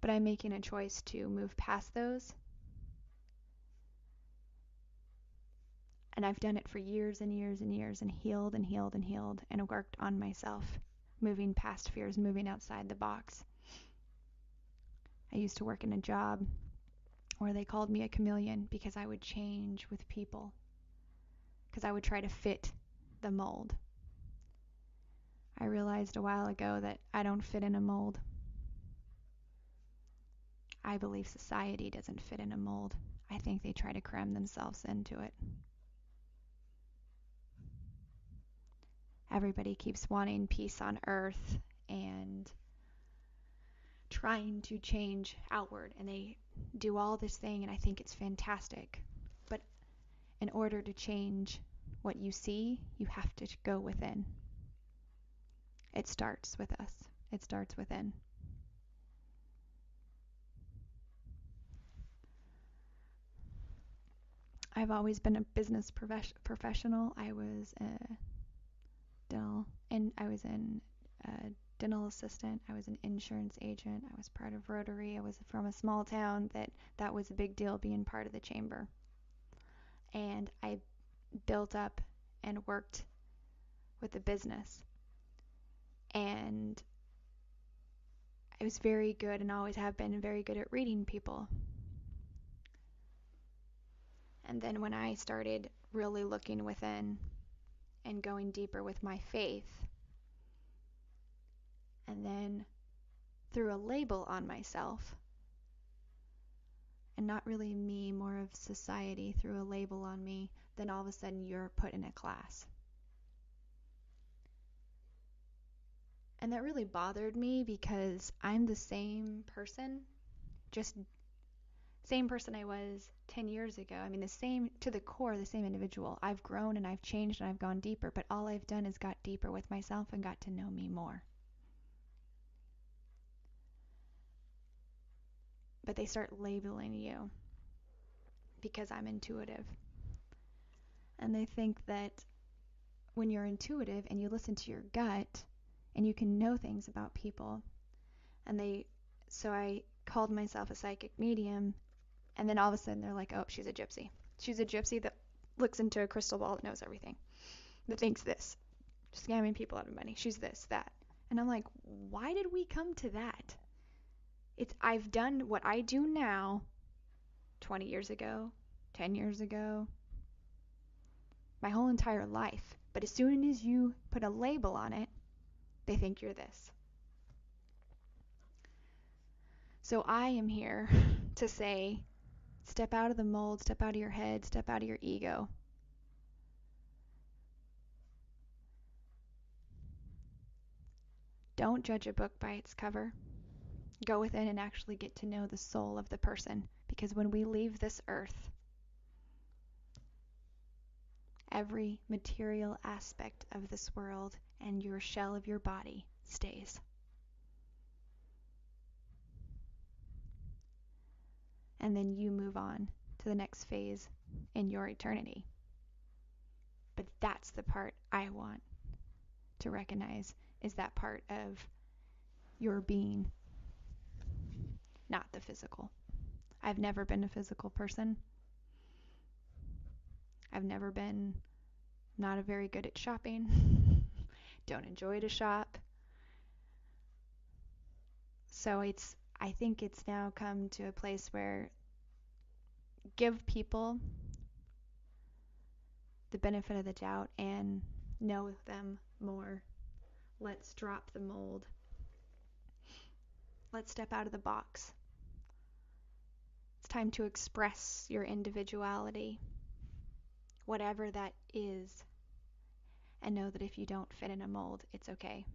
but I'm making a choice to move past those. And I've done it for years and years and years, and healed and healed and healed, and worked on myself, moving past fears, moving outside the box. I used to work in a job where they called me a chameleon because I would change with people, because I would try to fit the mold. I realized a while ago that I don't fit in a mold. I believe society doesn't fit in a mold. I think they try to cram themselves into it. Everybody keeps wanting peace on earth and trying to change outward, and they do all this thing, and I think it's fantastic. But in order to change what you see, you have to go within. It starts with us. It starts within. I've always been a business professional. I was a dental assistant. I was an insurance agent. I was part of Rotary. I was from a small town that was a big deal, being part of the chamber. And I built up and worked with the business. And I was very good, and always have been, very good at reading people. And then when I started really looking within and going deeper with my faith, and then threw a label on myself, and not really me, more of society threw a label on me, then all of a sudden you're put in a class. And that really bothered me, because I'm the same person, just same person I was 10 years ago. I mean, the same, to the core, the same individual. I've grown and I've changed and I've gone deeper, but all I've done is got deeper with myself and got to know me more. But they start labeling you because I'm intuitive. And they think that when you're intuitive and you listen to your gut and you can know things about people, so I called myself a psychic medium, and then all of a sudden they're like, oh, she's a gypsy. She's a gypsy that looks into a crystal ball that knows everything, that thinks this, scamming people out of money. She's this, that. And I'm like, why did we come to that? I've done what I do now 20 years ago, 10 years ago, my whole entire life. But as soon as you put a label on it, they think you're this. So I am here to say, step out of the mold, step out of your head, step out of your ego. Don't judge a book by its cover. Go within and actually get to know the soul of the person. Because when we leave this earth, every material aspect of this world and your shell of your body stays. And then you move on to the next phase in your eternity. But that's the part I want to recognize, is that part of your being, not the physical. I've never been a physical person. I've never been, not very good at shopping. Don't enjoy to shop. So I think it's now come to a place where give people the benefit of the doubt and know them more. Let's drop the mold. Let's step out of the box. It's time to express your individuality, whatever that is, and know that if you don't fit in a mold, it's okay.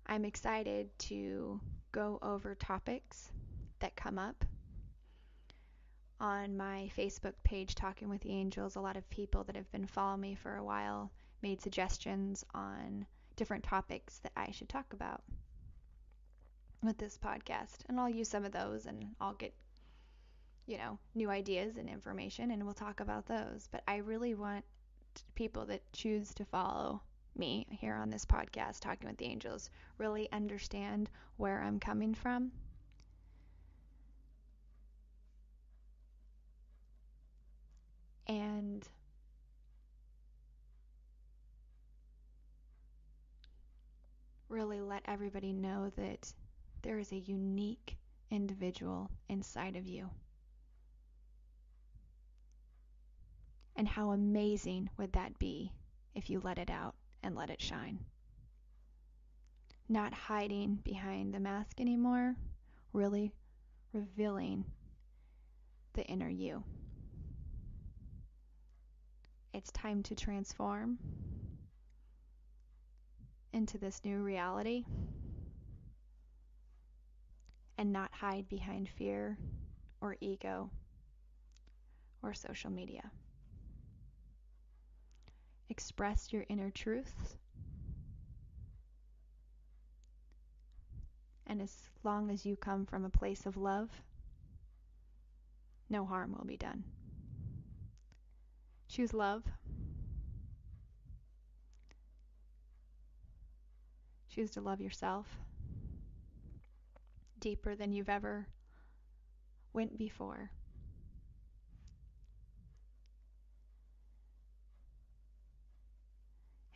I'm excited to go over topics that come up. On my Facebook page, Talking with the Angels, a lot of people that have been following me for a while made suggestions on different topics that I should talk about with this podcast. And I'll use some of those, and I'll get, new ideas and information, and we'll talk about those. But I really want people that choose to follow me here on this podcast, Talking with the Angels, really understand where I'm coming from. And really let everybody know that there is a unique individual inside of you. And how amazing would that be if you let it out and let it shine? Not hiding behind the mask anymore, really revealing the inner you. It's time to transform into this new reality and not hide behind fear or ego or social media. Express your inner truths, and as long as you come from a place of love, no harm will be done. Choose love. Choose to love yourself deeper than you've ever went before.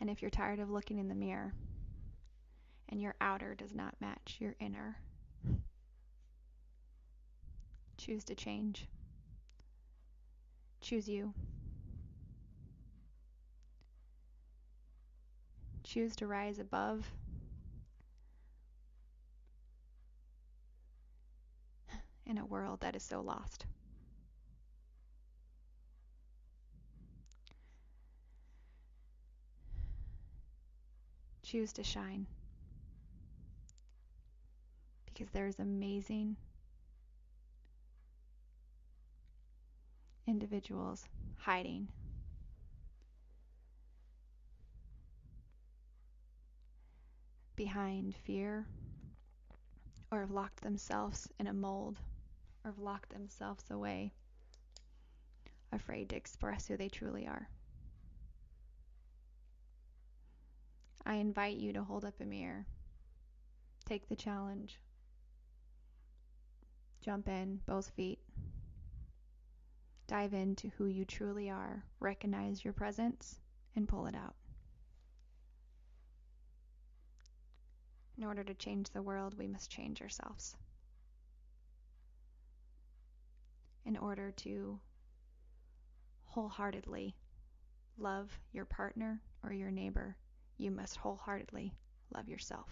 And if you're tired of looking in the mirror and your outer does not match your inner, choose to change. Choose you. Choose to rise above in a world that is so lost. Choose to shine, because there's amazing individuals hiding behind fear, or have locked themselves in a mold, or have locked themselves away, afraid to express who they truly are. I invite you to hold up a mirror. Take the challenge. Jump in, both feet. Dive into who you truly are. Recognize your presence and pull it out. In order to change the world, we must change ourselves. In order to wholeheartedly love your partner or your neighbor, you must wholeheartedly love yourself.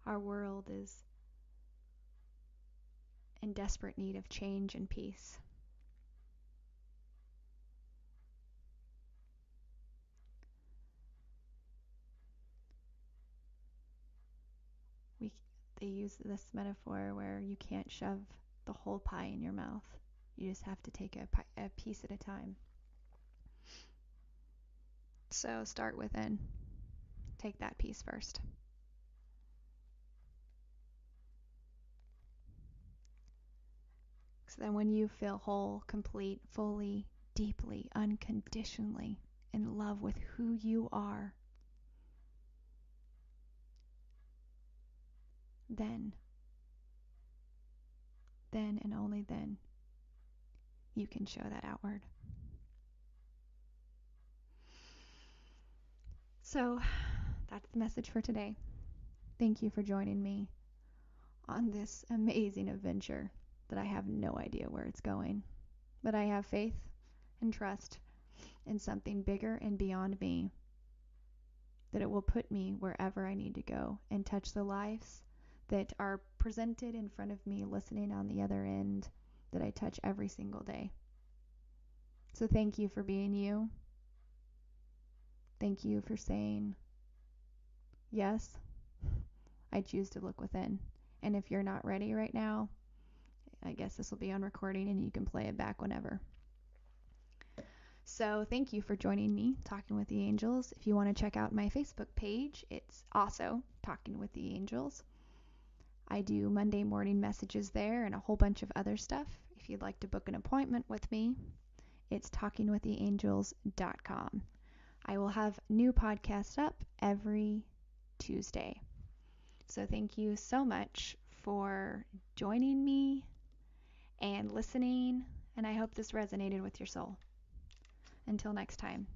Our world is in desperate need of change and peace. They use this metaphor where you can't shove the whole pie in your mouth. You just have to take a piece at a time. So start within. Take that piece first. So then when you feel whole, complete, fully, deeply, unconditionally in love with who you are, then and only then, you can show that outward. So that's the message for today. Thank you for joining me on this amazing adventure that I have no idea where it's going. But I have faith and trust in something bigger and beyond me, that it will put me wherever I need to go and touch the lives that are presented in front of me, listening on the other end, that I touch every single day. So thank you for being you. Thank you for saying, yes, I choose to look within. And if you're not ready right now, I guess this will be on recording and you can play it back whenever. So thank you for joining me, Talking with the Angels. If you want to check out my Facebook page, it's also Talking with the Angels. I do Monday morning messages there and a whole bunch of other stuff. If you'd like to book an appointment with me, it's talkingwiththeangels.com. I will have new podcasts up every Tuesday. So thank you so much for joining me and listening, and I hope this resonated with your soul. Until next time.